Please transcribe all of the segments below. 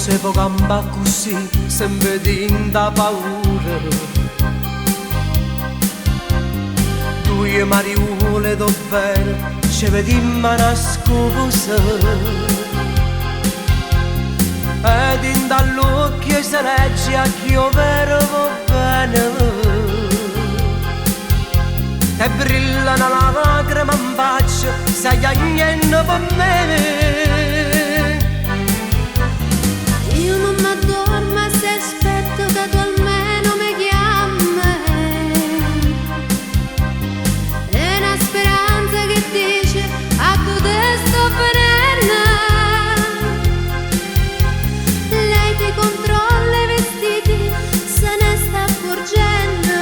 se può gamba così, sempre tinta paura. Due mariuole dov'è, ci vediamo una scusa. Ed in dall'occhio si legge a chi io vero va bene. E brillano la lacrima in faccia, sai che niente per me. Io non mi addormo se aspetto che tu almeno mi chiami. È una speranza che dice a tu te sto venendo. Lei ti controlla i vestiti, se ne sta accorgendo.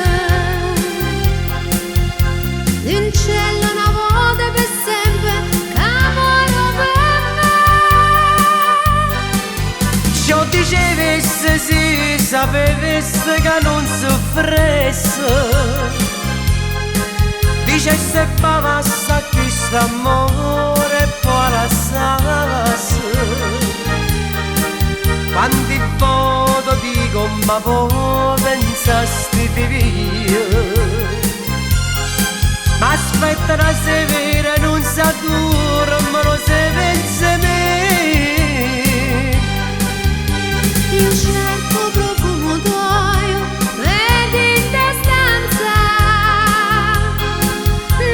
In cielo una volta per sempre, camoro per me. Ciò dicevesse sì, sapevesse che non soffresse. Dicesse basta chi sta amore e poi lasciasse. Quanti foto dico ma poi pensasti di via. Ma aspetta la severa, non sa dura, ma lo se pensa me. Io cerco profumo tuo, vedi in te stanza.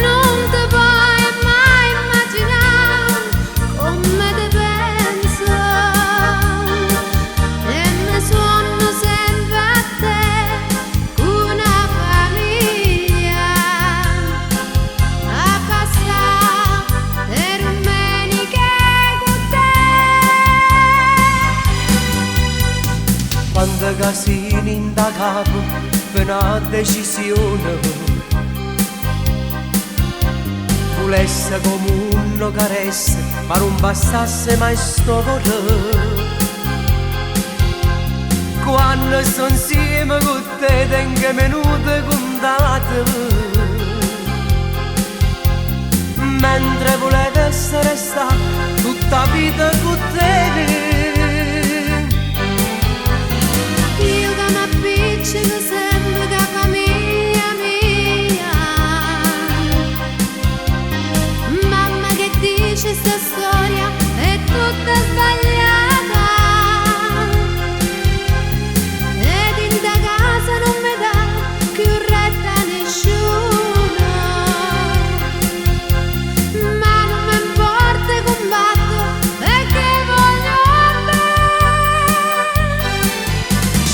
Non ti puoi mai immaginare come te penso. E mi suono sempre a te, una famiglia. A passare per domenica con te. Quando casini in da capo per una decisione. Volesse come uno caresse, ma non bastasse mai sto cuore. Quando sono insieme con te tengo minuti contate. Mentre volesse restare tutta la vita con te. Io che m'appiccico sempre che famiglia mia. Mamma che dice sta storia è tutta sbagliata. Ed in da casa non mi dà più retta nessuno. Ma non mi importa, combatto perché voglio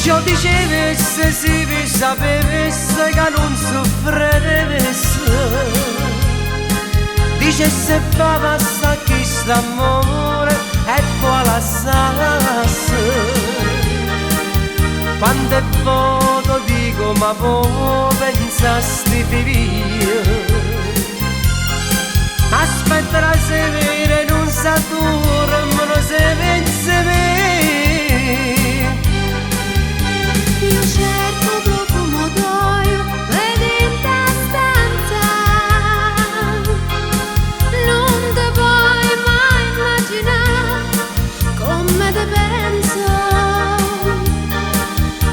Ciò dicevesse sì, vi sapevesse che non soffrevesse. Dicesse basta chi sta amore e poi lasciasse. Quante foto dico ma poi pensasti di via. Aspetta la severa, non sa dura, ma lo se pensa me. Io cerco profumo tuo, vedi in te stanza. Non te puoi mai immaginare come te penso.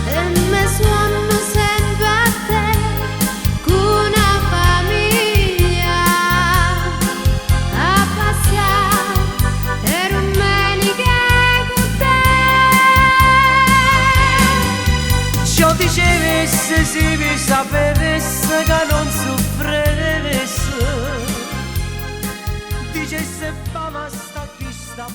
E mi suono sempre a te, con una famiglia. A passare per domenica con te. Ciò dicevesse sì, vi sapevesse che non soffrevesse. Dicesse basta chi sta